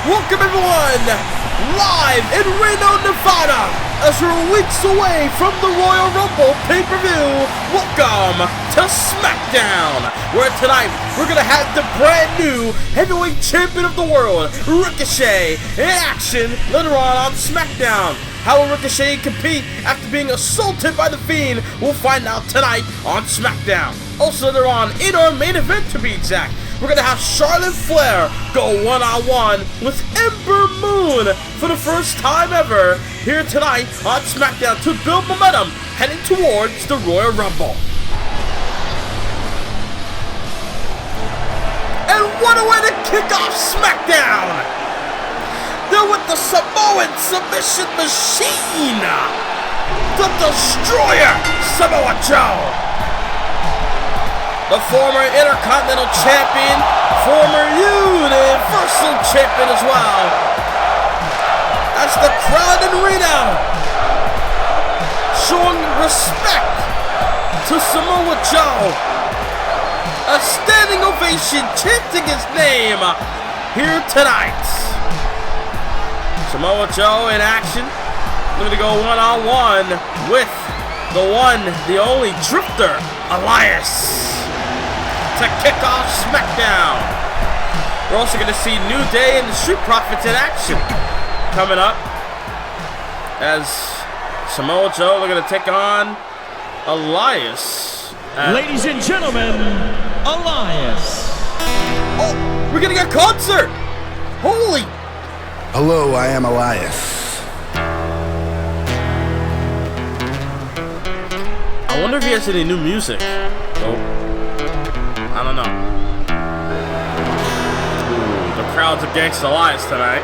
Welcome everyone, live in Reno, Nevada, as we're weeks away from the Royal Rumble pay-per-view. Welcome to SmackDown, where tonight we're going to have the brand new heavyweight champion of the world, Ricochet, in action later on SmackDown. How will Ricochet compete after being assaulted by The Fiend? We'll find out tonight on SmackDown. Also later on, in our main event to be exact, we're going to have Charlotte Flair go one-on-one with Ember for the first time ever here tonight on SmackDown to build momentum heading towards the Royal Rumble. And what a way to kick off SmackDown! They're with the Samoan submission machine, the Destroyer, Samoa Joe. The former Intercontinental Champion, former Universal Champion as well. That's the crowd in Reno showing respect to Samoa Joe. A standing ovation chanting his name here tonight. Samoa Joe in action. Looking to go one-on-one with the one, the only Drifter, Elias, to kick off SmackDown. We're also going to see New Day and the Street Profits in action coming up, as Samoa Joe are going to take on Elias. Ladies and gentlemen, Elias. Oh, we're getting a concert! Holy! Hello, I am Elias. I wonder if he has any new music. Oh. I don't know. Ooh, the crowd's against Elias tonight.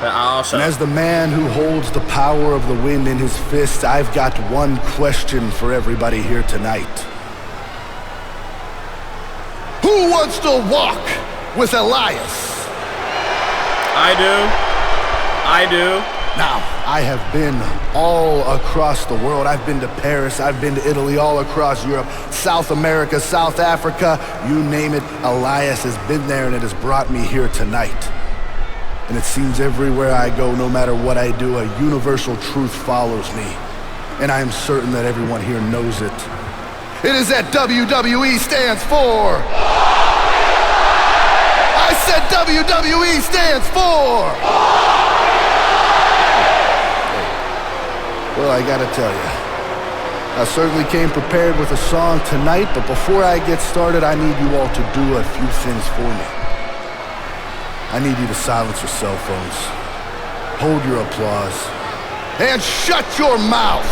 And as the man who holds the power of the wind in his fist, I've got one question for everybody here tonight. Who wants to walk with Elias? I do. Now, I have been all across the world. I've been to Paris, I've been to Italy, all across Europe, South America, South Africa, you name it. Elias has been there, and it has brought me here tonight. And it seems everywhere I go, no matter what I do, a universal truth follows me. And I am certain that everyone here knows it. It is that WWE stands for... I said WWE stands for... Well, I gotta tell you, I certainly came prepared with a song tonight, but before I get started, I need you all to do a few things for me. I need you to silence your cell phones, hold your applause, and shut your mouths!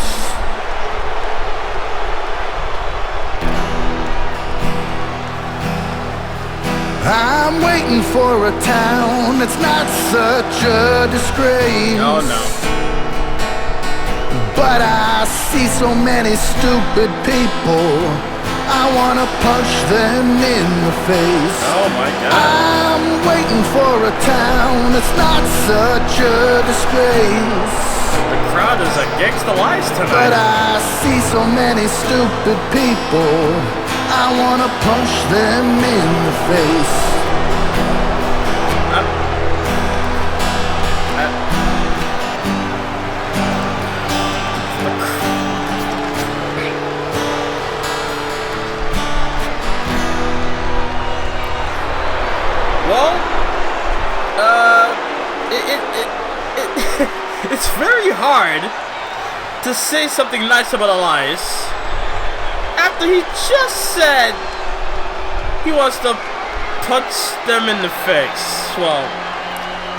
I'm waiting for a town that's not such a disgrace. Oh, no. But I see so many stupid people, I wanna punch them in the face. Oh my God. I'm waiting for a town that's not such a disgrace. The crowd is against Elias tonight. But I see so many stupid people, I wanna punch them in the face. It's very hard to say something nice about Elias after he just said he wants to punch them in the face. Well,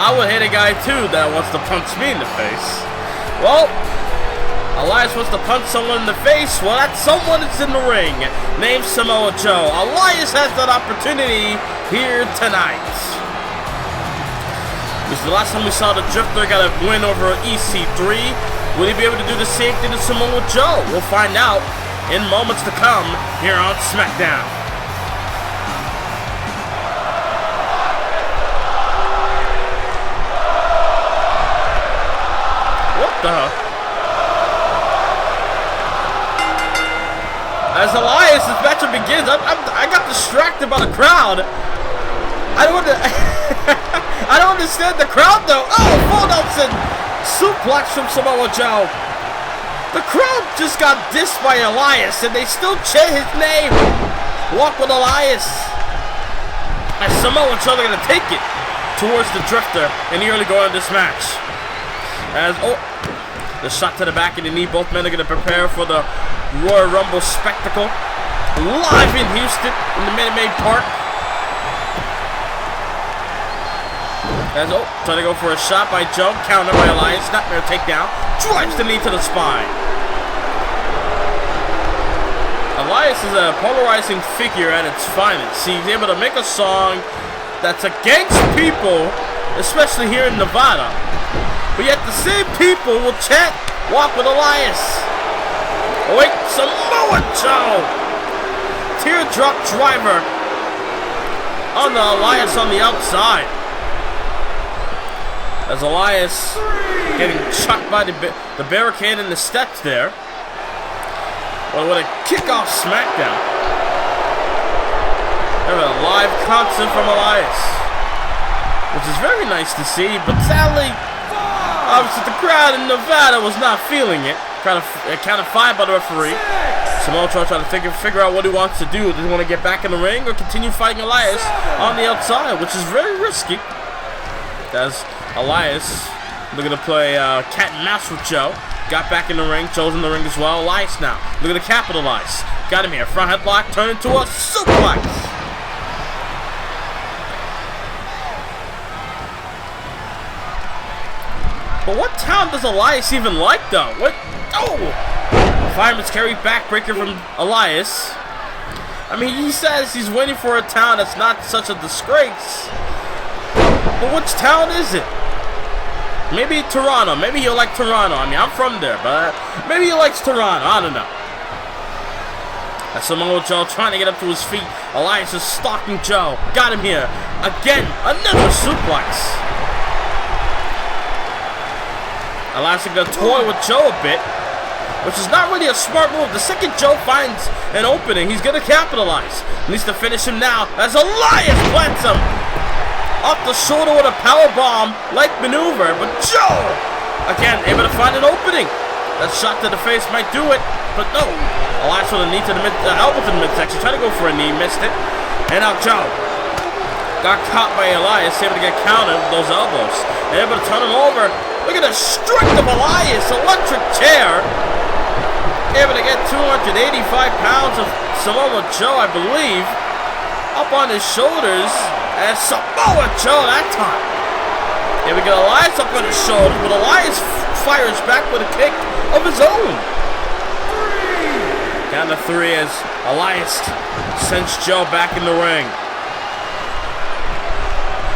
I would hate a guy too that wants to punch me in the face. Well, Elias wants to punch someone in the face. Well, that someone is in the ring, named Samoa Joe. Elias has that opportunity here tonight. This is the last time we saw the Drifter got a win over EC3. Will he be able to do the same thing to Samoa Joe? We'll find out in moments to come here on SmackDown. What the? As Elias, this matchup begins, I got distracted by the crowd. I don't want to. I understand the crowd, though. Oh, full Nelson suplex from Samoa Joe. The crowd just got dissed by Elias, and they still chant his name. Walk with Elias. And Samoa Joe are going to take it towards the Drifter in the early going of this match. As, the shot to the back of the knee. Both men are going to prepare for the Royal Rumble spectacle. Live in Houston, in the Minute Maid Park. As, trying to go for a shot by Joe. Counter by Elias. Nightmare takedown. Drives the knee to the spine. Elias is a polarizing figure at its finest. He's able to make a song that's against people, especially here in Nevada. But yet the same people will chant, walk with Elias. Oh wait, Samoa Joe! Teardrop driver on the Elias on the outside. As Elias getting chucked by the barricade and the steps there. Well, what a kickoff SmackDown. Have a live concert from Elias, which is very nice to see, but sadly, obviously the crowd in Nevada was not feeling it. Count of 5 by the referee. Samoa Joe trying to figure out what he wants to do. Does he want to get back in the ring or continue fighting Elias on the outside, which is very risky. As Elias looking to play cat and mouse with Joe. Got back in the ring. Joe's in the ring as well. Elias now looking to capitalize. Got him here. Front headlock turned into a suplex. But what town does Elias even like, though? What? Oh! Fireman's carry backbreaker from Elias. I mean, he says he's waiting for a town that's not such a disgrace. But which town is it? Maybe Toronto. Maybe he'll like Toronto. I mean, I'm from there, but maybe he likes Toronto. I don't know. As Samoa Joe trying to get up to his feet. Elias is stalking Joe. Got him here. Again, another suplex. Elias is going to toy with Joe a bit, which is not really a smart move. The second Joe finds an opening, he's going to capitalize. Needs to finish him now as Elias plants him. Off the shoulder with a powerbomb-like maneuver, but Joe, again, able to find an opening. That shot to the face might do it, but no. Elias with a knee to the elbow to the midsection, trying to go for a knee, missed it. And now Joe got caught by Elias, able to get countered with those elbows. And able to turn him over. Look at the strength of Elias, electric chair. Able to get 285 pounds of Samoa Joe, I believe, up on his shoulders. And Samoa Joe that time. Here we get Elias up on his shoulders, but Elias fires back with a kick of his own. Down to 3 as Elias sends Joe back in the ring.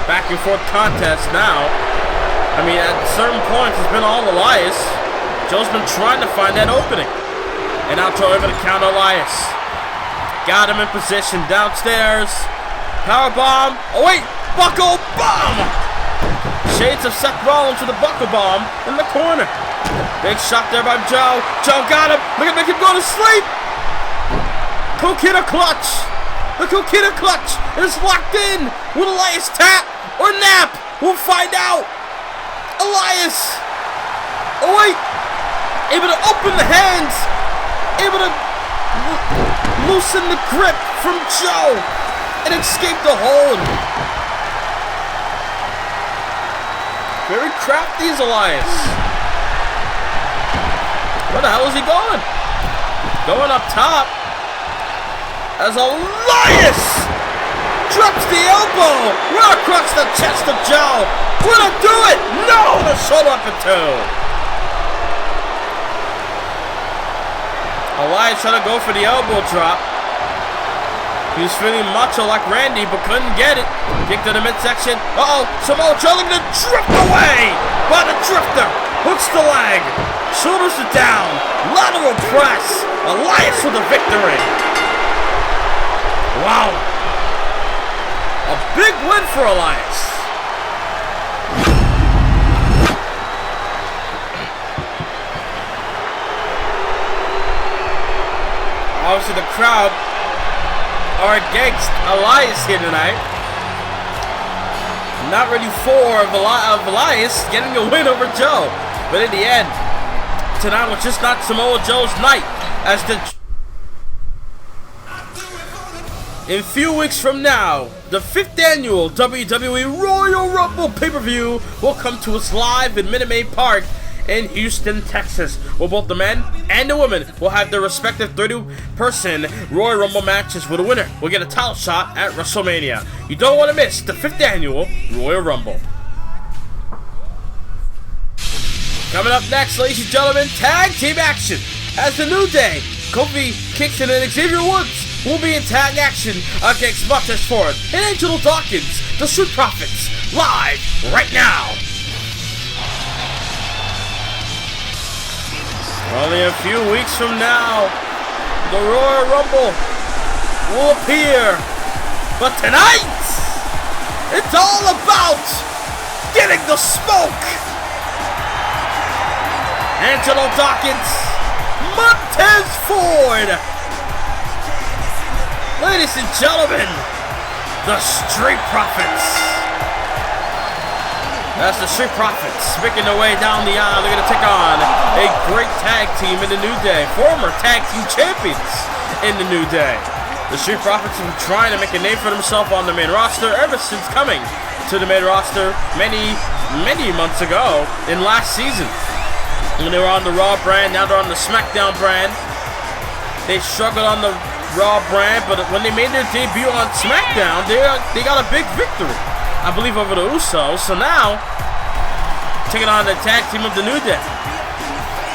Back and forth contest now. I mean, at certain points, it's been all Elias. Joe's been trying to find that opening. And now Joe able to counter Elias. Got him in position downstairs. Powerbomb. Oh wait, buckle bomb. Shades of Seth Rollins with a buckle bomb in the corner. Big shot there by Joe. Joe got him. Look at make him go to sleep. Coquina clutch. The Coquina clutch is locked in. Will Elias tap or nap? We'll find out. Elias. Oh wait. Able to open the hands. Able to loosen the grip from Joe. And escape the hold. Very crafty is Elias. Where the hell is he going? Going up top. As Elias drops the elbow right across the chest of Joe. Will it do it? No! The shoulder up at 2. Elias trying to go for the elbow drop. He was feeling macho like Randy, but couldn't get it. Kick to the midsection. Uh-oh, Samoa Joe looking to drift away by the Drifter. Hooks the leg. Shoulders are down. Lateral press. Elias with the victory. Wow. A big win for Elias. Obviously, the crowd are against Elias here tonight. not ready for Elias getting a win over Joe. But in the end, tonight was just not Samoa Joe's night. As in a few weeks from now, the 5th annual WWE Royal Rumble pay-per-view will come to us live in Minute Maid Park in Houston, Texas, where both the men and the women will have their respective 30-person Royal Rumble matches, where the winner will get a title shot at WrestleMania. You don't want to miss the 5th annual Royal Rumble. Coming up next, ladies and gentlemen, tag team action. As the New Day, Kofi Kingston and Xavier Woods will be in tag action against Montez Ford and Angelo Dawkins, the Street Profits, live right now. Only a few weeks from now, the Royal Rumble will appear. But tonight, it's all about getting the smoke. Angelo Dawkins, Montez Ford. Ladies and gentlemen, the Street Profits. That's the Street Profits making their way down the aisle. They're going to take on a great tag team in the New Day. Former tag team champions in the New Day. The Street Profits have been trying to make a name for themselves on the main roster ever since coming to the main roster many months ago in last season. When they were on the Raw brand, now they're on the SmackDown brand. They struggled on the Raw brand, but when they made their debut on SmackDown, they got a big victory, I believe, over the Usos. So now, taking on the tag team of the New Day.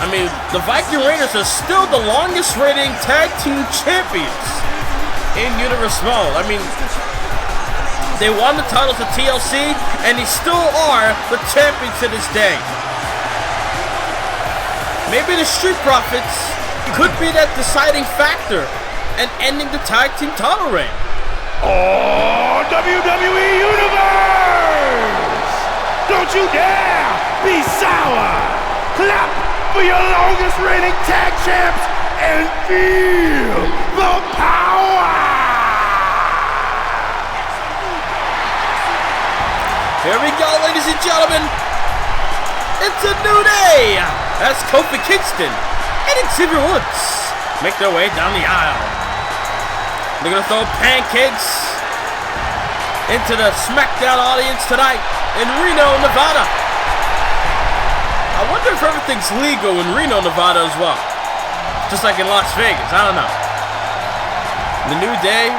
I mean, the Viking Raiders are still the longest reigning tag team champions in Universe Mode. I mean, they won the titles at TLC, and they still are the champions to this day. Maybe the Street Profits could be that deciding factor and ending the tag team title reign. Oh, WWE Universe! Don't you dare be sour! Clap for your longest reigning tag champs and feel the power! Here we go, ladies and gentlemen. It's a new day. That's Kofi Kingston and Xavier Woods make their way down the aisle. They're going to throw pancakes into the SmackDown audience tonight in Reno, Nevada. I wonder if everything's legal in Reno, Nevada as well. Just like in Las Vegas, I don't know. The New Day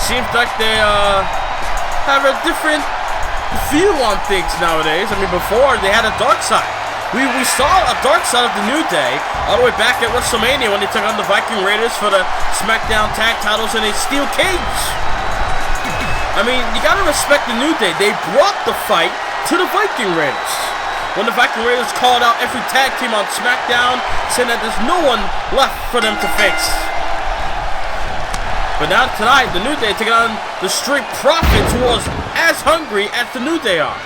seems like they have a different view on things nowadays. I mean, before they had a dark side. We saw a dark side of the New Day all the way back at WrestleMania when they took on the Viking Raiders for the SmackDown tag titles in a steel cage. I mean, you gotta respect the New Day. They brought the fight to the Viking Raiders. When the Viking Raiders called out every tag team on SmackDown, saying that there's no one left for them to face. But now tonight, the New Day taking on the Street Profits, who was as hungry as the New Day are.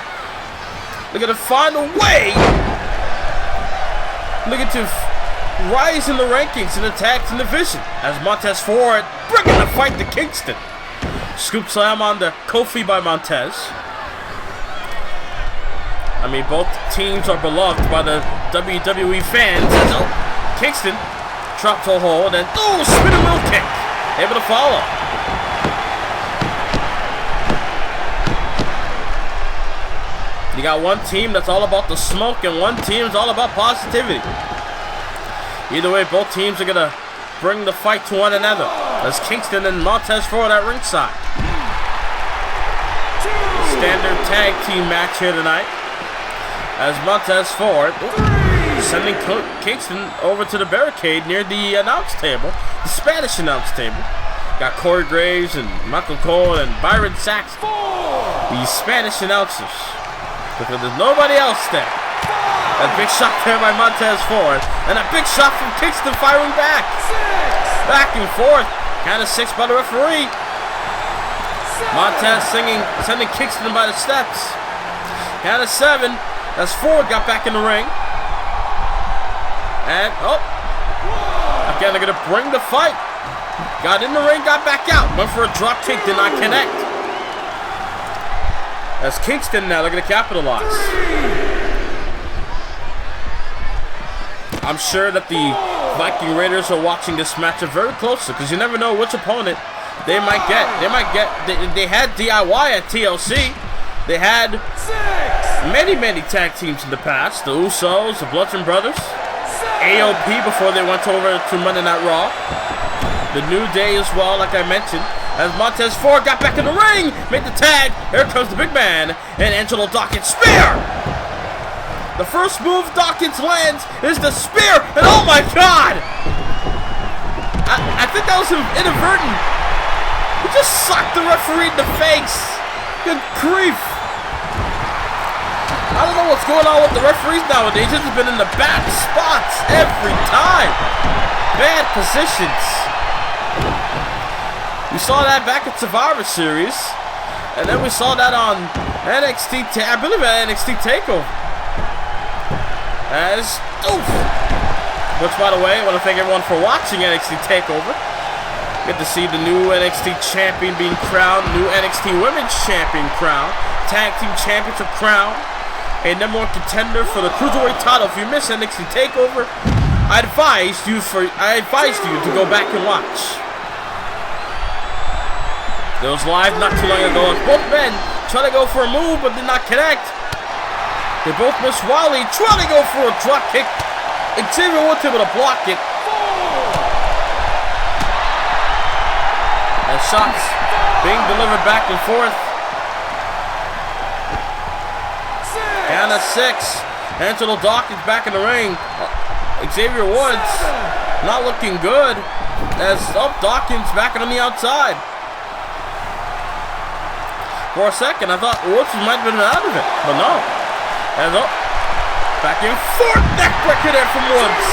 They're gonna find a way. Looking to rise in the rankings in the tag team division as Montez Ford bringing the fight to Kingston. Scoop slam on the Kofi by Montez. I mean, both teams are beloved by the WWE fans. So Kingston dropped a hold and spinning wheel kick, able to follow. You got one team that's all about the smoke and one team is all about positivity. Either way, both teams are going to bring the fight to one another. As Kingston and Montez Ford at ringside. Standard tag team match here tonight. As Montez Ford sending Kingston over to the barricade near the announce table. The Spanish announce table. Got Corey Graves and Michael Cole and Byron Saxton. The Spanish announcers. Because there's nobody else there. A big shot there by Montez Ford. And a big shot from Kingston firing back. Back and forth. Count of 6 by the referee. Montez sending Kingston by the steps. Count of 7. As Ford got back in the ring. And, again, they're going to bring the fight. Got in the ring, got back out. Went for a drop kick, did not connect. As Kingston now looking to capitalize. I'm sure that the Viking Raiders are watching this matchup very closely because you never know which opponent they might get. They had DIY at TLC. They had many tag teams in the past. The Usos, the Bludgeon Brothers, AOP before they went over to Monday Night Raw. The New Day as well, like I mentioned. As Montez Ford got back in the ring, made the tag. Here comes the big man and Angelo Dawkins spear. The first move Dawkins lands is the spear, and oh my God! I think that was inadvertent. He just socked the referee in the face. Good grief. I don't know what's going on with the referees nowadays. He's been in the bad spots every time. Bad positions. We saw that back at Survivor Series, and then we saw that on NXT, I believe at NXT TakeOver. Which, by the way, I want to thank everyone for watching NXT TakeOver. Get to see the new NXT Champion being crowned, new NXT Women's Champion crowned, Tag Team Championship crowned, a number one contender for the Cruiserweight title. If you missed NXT TakeOver, I advised you to go back and watch. It was live not too long ago as both men try to go for a move but did not connect. They both missed Wally, trying to go for a drop kick. Xavier Woods able to block it. And shots being delivered back and forth. Count of 6. Angelo Dawkins back in the ring. Xavier Woods not looking good. As Dawkins back on the outside. For a second, I thought Woods might have been out of it, but no. And back and forth, neckbreaker there from Woods.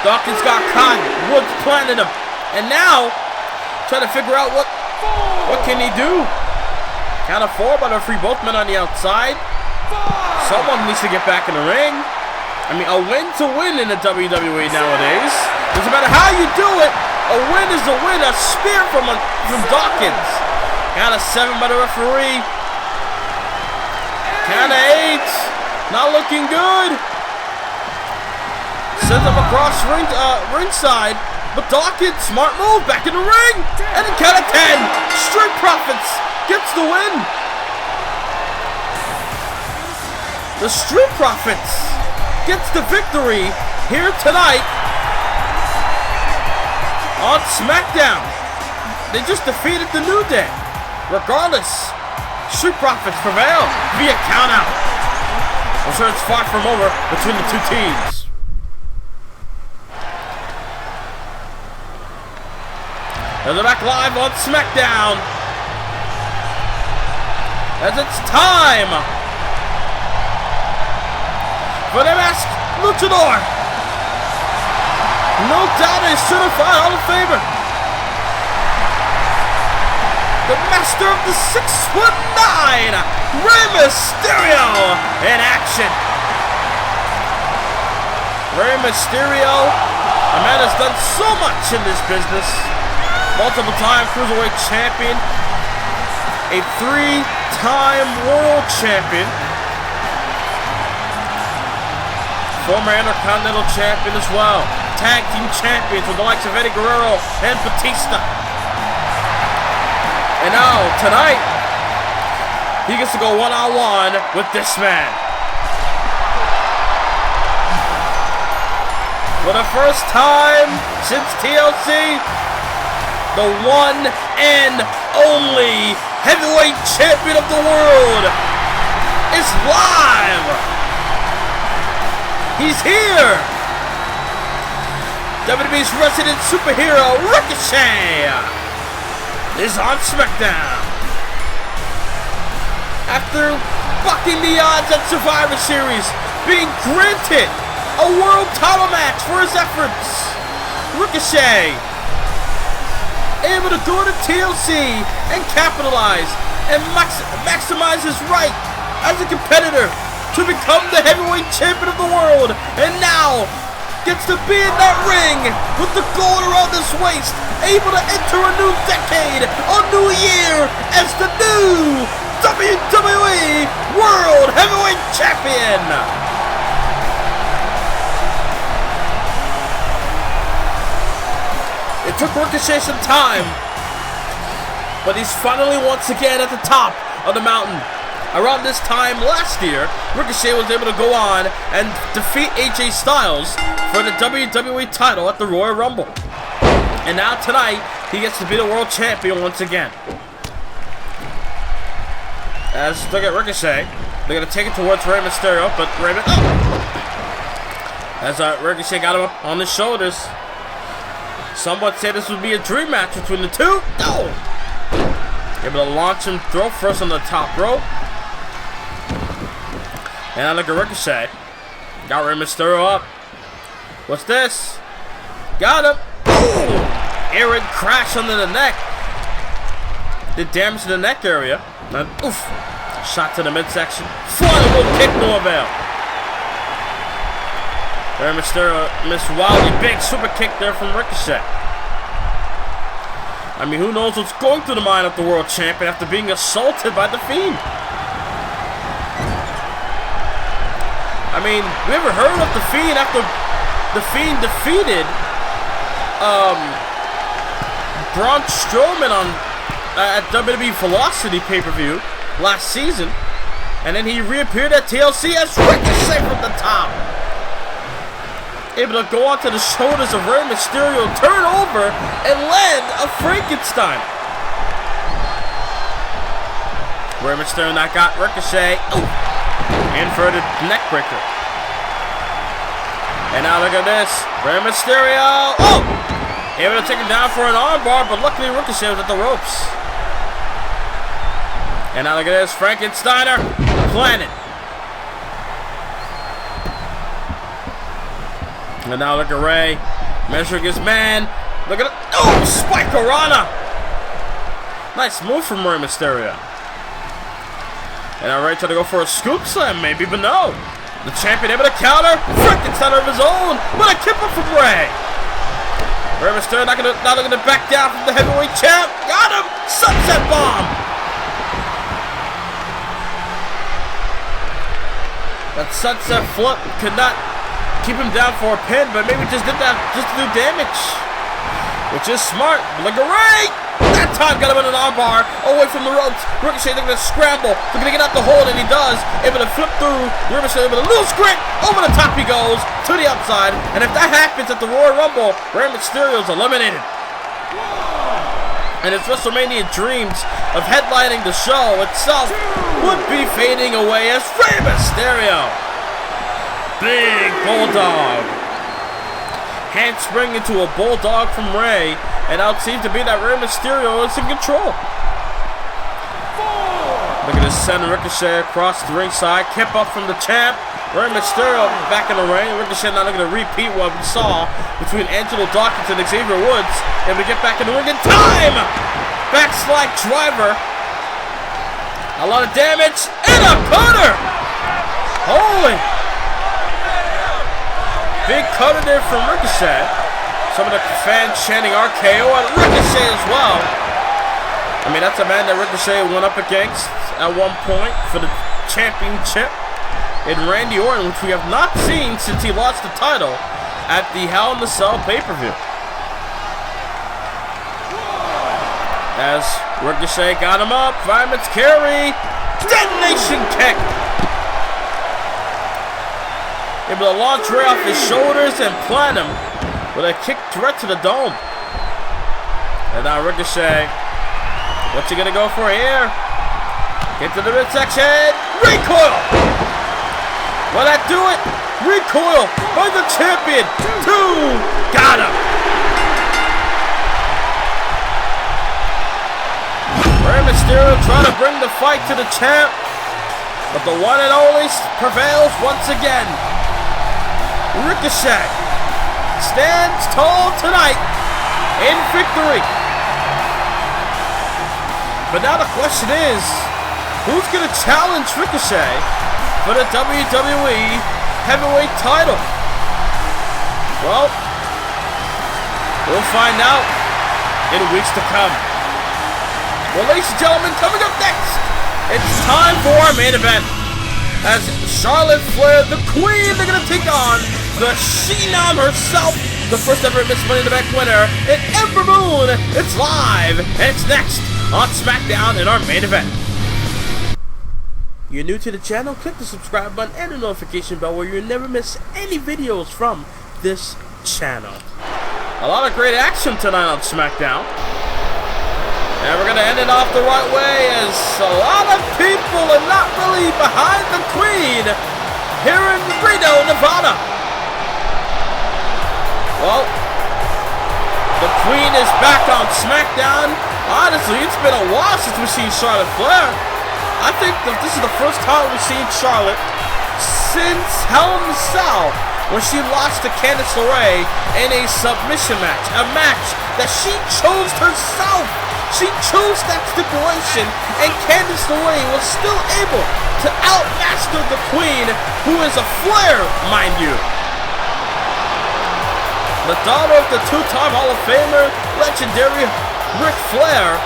Dawkins got caught. Woods planted him, and now trying to figure out what can he do. Count of 4 by the referee, both men on the outside. Someone needs to get back in the ring. I mean, a win to win in the WWE nowadays. Doesn't matter how you do it. A win is a win. A spear from Dawkins. Count of 7 by the referee. Count of 8. Not looking good. Sends him across ringside. But Dawkins, smart move, back in the ring. And then count of 10. Street Profits gets the win. The Street Profits gets the victory here tonight on SmackDown. They just defeated the New Day. Regardless, Street Profits prevail via countout. I'm sure it's far from over between the two teams. And they're back live on SmackDown. As it's time for the Masked Luchador. No doubt a certified Hall of Famer. The master of the 6'9", Rey Mysterio in action. Rey Mysterio, a man has done so much in this business. Multiple-time Cruiserweight Champion, a 3-time World Champion, former Intercontinental Champion as well. Tag Team Champions with the likes of Eddie Guerrero and Batista. And now, tonight, he gets to go one-on-one with this man. For the first time since TLC, the one and only heavyweight champion of the world is live. He's here. WWE's resident superhero, Ricochet, is on SmackDown. After bucking the odds at Survivor Series, being granted a world title match for his efforts, Ricochet able to go to TLC and capitalize and maximize his right as a competitor to become the heavyweight champion of the world. And now gets to be in that ring with the gold around his waist, able to enter a new decade, a new year as the new WWE World Heavyweight Champion. It took Ricochet some time, but he's finally once again at the top of the mountain. Around this time last year, Ricochet was able to go on and defeat AJ Styles for the WWE title at the Royal Rumble. And now tonight, he gets to be the world champion once again. As look at Ricochet, they're going to take it towards Rey Mysterio, but as Ricochet got him up on his shoulders. Some would say this would be a dream match between the two. No! Able to launch him, throw first on the top rope. And I look at Ricochet. Got Rey Mysterio up. What's this? Got him. Boom! Arid crash under the neck. Did damage to the neck area. And oof. Shot to the midsection. Flying little kick, no avail. Rey Mysterio missed wildly big super kick there from Ricochet. I mean, who knows what's going through the mind of the world champion after being assaulted by The Fiend? I mean, we ever heard of The Fiend after The Fiend defeated Braun Strowman at WWE Velocity pay-per-view last season, and then he reappeared at TLC as Ricochet from the top, able to go onto the shoulders of Rey Mysterio, turn over, and land a Frankenstein. Rey Mysterio now got Ricochet. Ooh. Inverted neck breaker. And now look at this. Rey Mysterio. Oh! Able to take him down for an armbar, but luckily Ricochet was at the ropes. And now look at this. Frankensteiner. Planet. And now look at Rey. Measuring his man. Look at it. Oh! Spike Rana. Nice move from Rey Mysterio. And now Rey tried to go for a scoop slam, maybe, but no. The champion able to counter. Frankenstein of his own. What a kipper from Rey. Rey Mysterio not looking to back down from the heavyweight champ. Got him. Sunset bomb. That sunset flip could not keep him down for a pin, but maybe just did that just to do damage, which is smart. Look at Rey. That time got him in an armbar away from the ropes. Ricochet looking to scramble, looking to get out the hold, and he does. Able to flip through. Ricochet able to lose grip. Over the top he goes to the outside, and if that happens at the Royal Rumble, Rey Mysterio is eliminated. And his WrestleMania dreams of headlining the show itself would be fading away as Rey Mysterio, big bulldog, handspring into a bulldog from Rey, and now it seems to be that Rey Mysterio is in control. Look at this, send Ricochet across the ringside, kip up from the champ. Rey Mysterio back in the ring. Ricochet not looking to repeat what we saw between Angelo Dawkins and Xavier Woods, and we get back in the ring in time. Backslide driver, a lot of damage, and a cutter. Holy! Big cutter there from Ricochet. Some of the fans chanting RKO at Ricochet as well. I mean, that's a man that Ricochet went up against at one point for the championship in Randy Orton, which we have not seen since he lost the title at the Hell in the Cell pay-per-view. As Ricochet got him up, fireman's carry, detonation kick. Able to launch Rey off his shoulders and plant him with a kick direct to the dome. And now Ricochet, what's he gonna go for here? Get to the midsection, recoil! Will that do it? Recoil by the champion. Two, got him. Rey Mysterio trying to bring the fight to the champ, but the one and only prevails once again. Ricochet stands tall tonight in victory. But now the question is, who's going to challenge Ricochet for the WWE Heavyweight title? Well, we'll find out in weeks to come. Well, ladies and gentlemen, coming up next, it's time for our main event. As Charlotte Flair, the Queen, they're going to take on the Phenom herself, the first ever Miss Money in the Bank winner, and Ember Moon. It's live, and it's next on SmackDown in our main event. You're new to the channel, click the subscribe button and the notification bell where you'll never miss any videos from this channel. A lot of great action tonight on SmackDown. And we're going to end it off the right way as a lot of people are not really behind the Queen here in Reno, Nevada. Well, the Queen is back on SmackDown. Honestly, it's been a while since we've seen Charlotte Flair. I think that this is the first time we've seen Charlotte since Hell in a Cell, when she lost to Candice LeRae in a submission match. A match that she chose herself. She chose that stipulation, and Candice LeRae was still able to outmaster the Queen, who is a Flair, mind you. The daughter of the two-time Hall of Famer, legendary Ric Flair,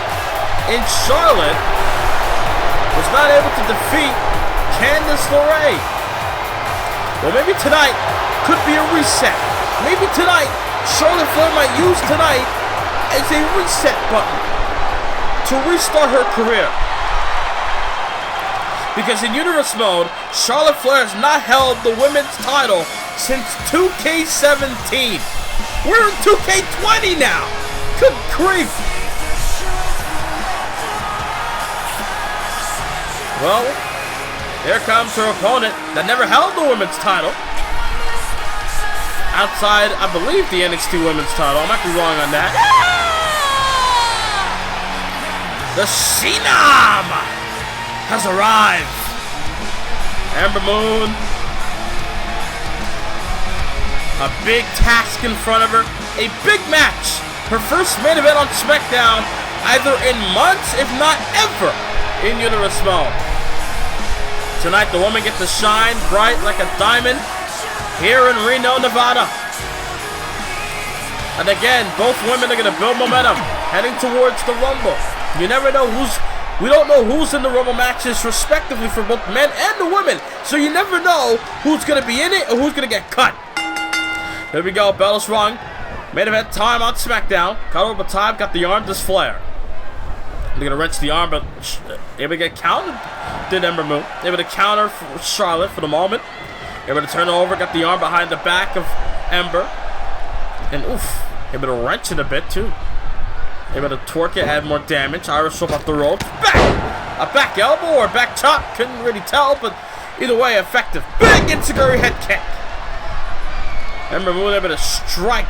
in Charlotte, was not able to defeat Candice LeRae. Well, maybe tonight could be a reset. Maybe tonight, Charlotte Flair might use tonight as a reset button to restart her career. Because in Universe Mode, Charlotte Flair has not held the women's title since 2K17. We're in 2K20 now. Good grief. Well, here comes her opponent that never held the women's title. Outside, I believe, the NXT women's title. I might be wrong on that. The Phenom has arrived. Ember Moon. A big task in front of her. A big match. Her first main event on SmackDown, either in months, if not ever, in Universe Mode. Tonight, the woman gets to shine bright like a diamond here in Reno, Nevada. And again, both women are going to build momentum heading towards the Rumble. You never know we don't know who's in the Rumble matches respectively for both men and the women. So you never know who's going to be in it or who's going to get cut. Here we go, bell is rung. Main event time on SmackDown. Cut over time, got the arm, this Flair. They're going to wrench the arm, but able to get counted, did Ember Moon. Able to counter for Charlotte for the moment. Able to turn over, got the arm behind the back of Ember. And oof, able to wrench it a bit too. Able to torque it, add more damage. Irish whip off the ropes. Back! A back elbow or a back chop. Couldn't really tell, but either way, effective. Big enziguri head kick. Ember Moon able to strike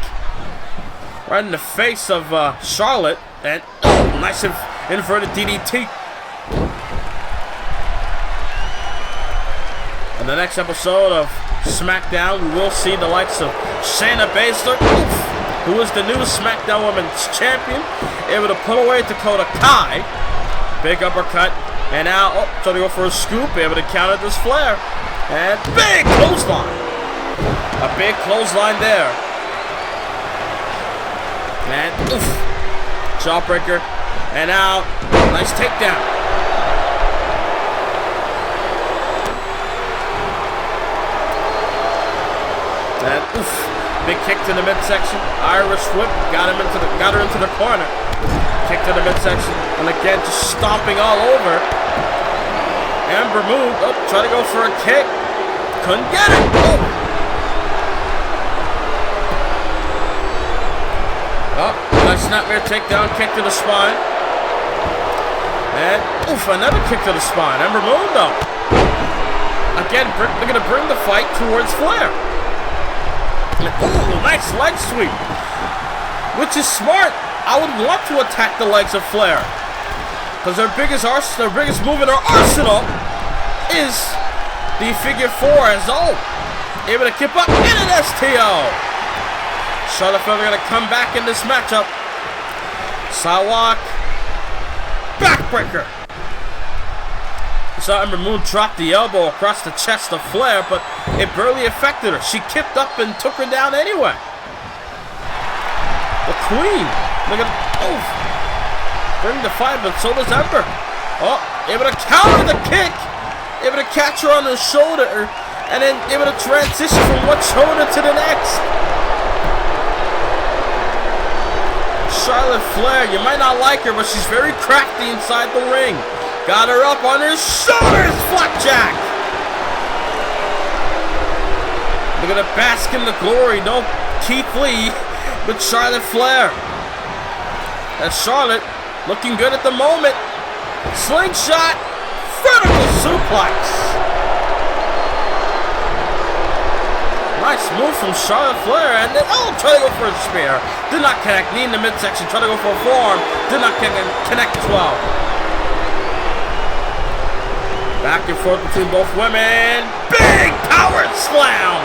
right in the face of Charlotte. And oh, nice inverted DDT. In the next episode of SmackDown, we will see the likes of Shayna Baszler, who is the new SmackDown Women's Champion, able to put away Dakota Kai. Big uppercut, and now, trying to go for a scoop, able to counter this Flair. And big clothesline. A big clothesline there. And oof, jawbreaker, and now, nice takedown. And oof, big kick to the midsection. Irish whip, got her into the corner. Kick to the midsection, and again just stomping all over. Ember Moon, try to go for a kick. Couldn't get it. Nice snapmare takedown, kick to the spine. And oof, another kick to the spine. Ember Moon though. Again, they're gonna bring the fight towards Flair. Ooh, nice leg sweep. Which is smart. I would want to attack the legs of Flair, because their biggest move in their arsenal is the figure 4 as well. Able to keep up in an STO. Charlotte Flair going to come back in this matchup. Sidewalk. Backbreaker. You saw Ember Moon drop the elbow across the chest of Flair, but it barely affected her. She kicked up and took her down anyway. Queen. Look at, oh, bring the fight, but so does Ember. Oh, able to counter the kick. Able to catch her on the shoulder, and then able to transition from one shoulder to the next. Charlotte Flair, you might not like her, but she's very crafty inside the ring. Got her up on her shoulders, flapjack. Look at her bask in the glory. No Keith Lee, but Charlotte Flair. And Charlotte looking good at the moment. Slingshot, vertical suplex. Nice move from Charlotte Flair, and then, oh, try to go for a spear. Did not connect, knee in the midsection, try to go for a forearm. Did not connect as well. Back and forth between both women. Big power slam.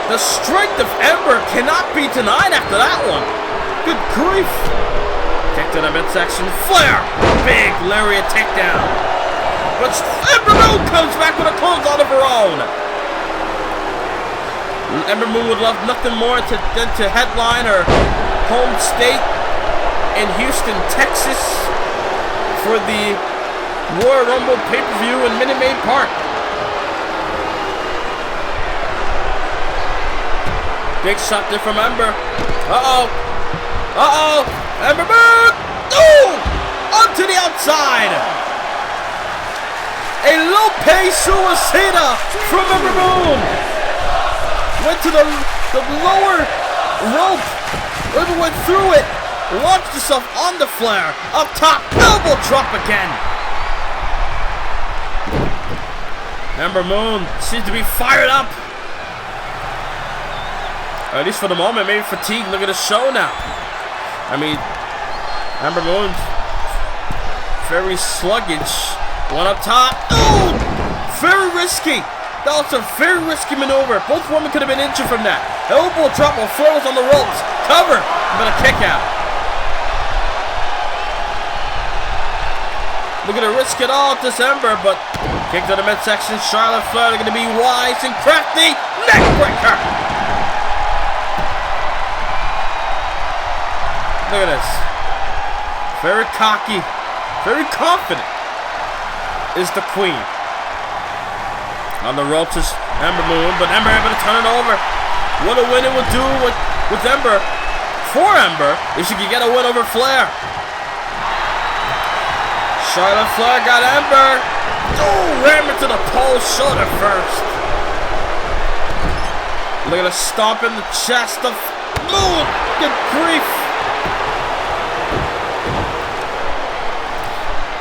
The strength of Ember cannot be denied after that one. Good grief. Kick to the midsection. Flair. Big lariat takedown. But Ember Moon comes back with a clothesline of her own. Ember Moon would love nothing more than to headline her home state in Houston, Texas for the Royal Rumble pay-per-view in Minute Maid Park. Big shot there from Ember. Uh-oh. Uh-oh. Ember Moon. Oh! Onto the outside. A Lope Suicida from Ember Moon. Went to the lower rope. Ember went through it. Launched herself on the Flair. Up top. Elbow drop again. Ember Moon seems to be fired up. Or at least for the moment, maybe fatigued. Look at the show now. I mean, Ember Moon, very sluggish. One up top. Oh! Very risky. That was a very risky maneuver. Both women could have been injured from that. Elbow drop while Flair was on the ropes. Cover. But a kick out. Look at her risk it all at this Ember, but kick to the midsection. Charlotte Flair are going to be wise and crafty. Neck breaker. Look at this. Very cocky, very confident is the Queen. On the ropes is Ember Moon, but Ember able to turn it over. What a win it would do with Ember, for Ember, if she could get a win over Flair. Charlotte Flair got Ember. Oh, ram into the pole, shoulder first. Look at her stomp in the chest of Moon. Good grief.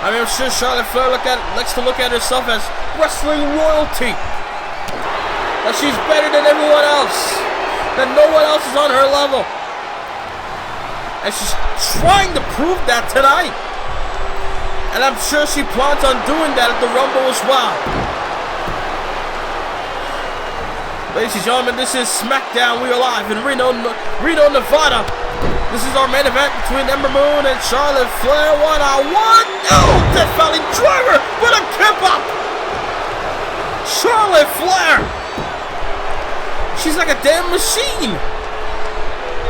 I mean, I'm sure Charlotte Flair likes to look at herself as wrestling royalty. That she's better than everyone else. That no one else is on her level. And she's trying to prove that tonight. And I'm sure she plans on doing that at the Rumble as well. Ladies and gentlemen, this is SmackDown. We are live in Reno, Nevada. This is our main event between Ember Moon and Charlotte Flair. One-on-one. No! Death Valley Driver with a kip up. Charlotte Flair. She's like a damn machine.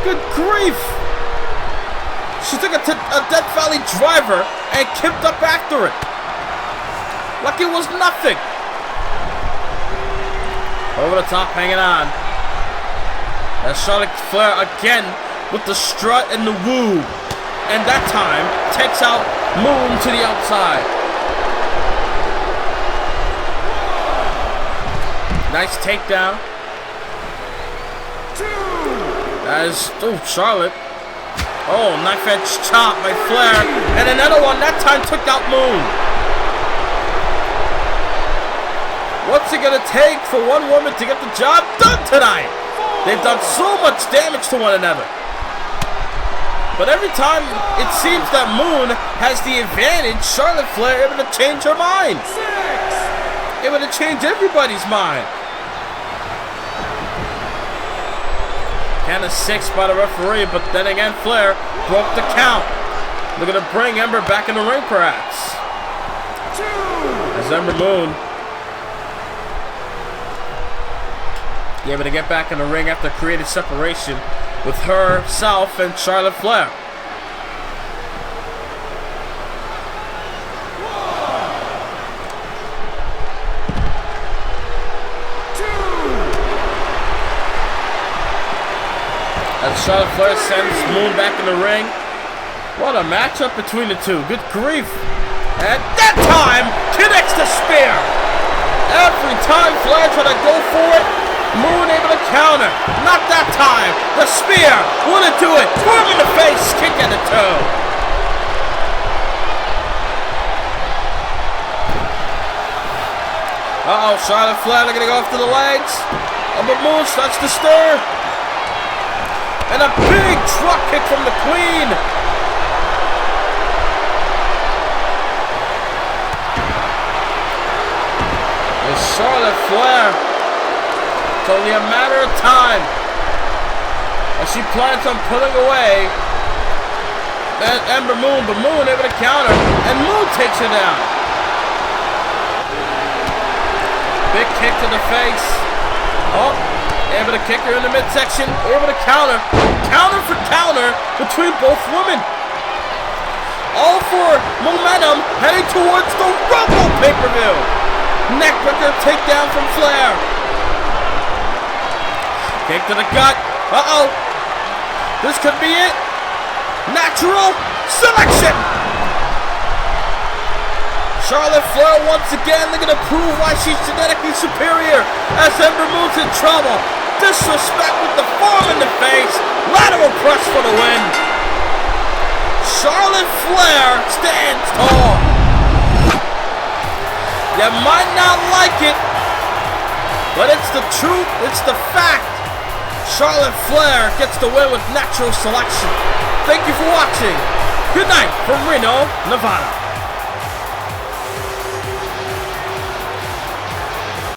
Good grief. She took a Death Valley Driver and kipped up after it. Like it was nothing. Over the top, hanging on. And Charlotte Flair again with the strut and the woo. And that time takes out Moon to the outside. Nice takedown. That is, oh, Charlotte. Oh, knife edge chop by Flair. And another one, that time took out Moon. What's it gonna take for one woman to get the job done tonight? They've done so much damage to one another. But every time it seems that Moon has the advantage, Charlotte Flair able to change her mind. Able to change everybody's mind. Count of 6 by the referee, but then again Flair broke the count. Looking to bring Ember back in the ring perhaps. As Ember Moon able to get back in the ring after created separation. with herself and Charlotte Flair. As Charlotte Flair sends Moon back in the ring. What a matchup between the two. Good grief. And that time connects the spear. Every time Flair tried to go for it, Moon able to counter. Not that time. The spear wouldn't do it. Boom in the face. Kick at the toe. Uh-oh. Charlotte Flair looking to go off to the legs. Oh, but Moon starts to stir. And a big drop kick from the Queen. And Charlotte Flair, it's only a matter of time as she plans on pulling away that Ember Moon, but Moon able to counter, and Moon takes her down. Big kick to the face. Oh. Able to kick her in the midsection, able to counter for counter between both women. All for momentum heading towards the Rumble pay-per-view. Neckbreaker takedown from Flair. Kick to the gut. Uh-oh. This could be it. Natural selection. Charlotte Flair once again looking to prove why she's genetically superior as Ember Moon's in trouble. Disrespect with the forearm in the face. Lateral press for the win. Charlotte Flair stands tall. You might not like it, but it's the truth, it's the fact. Charlotte Flair gets the win with natural selection. Thank you for watching. Good night from Reno, Nevada.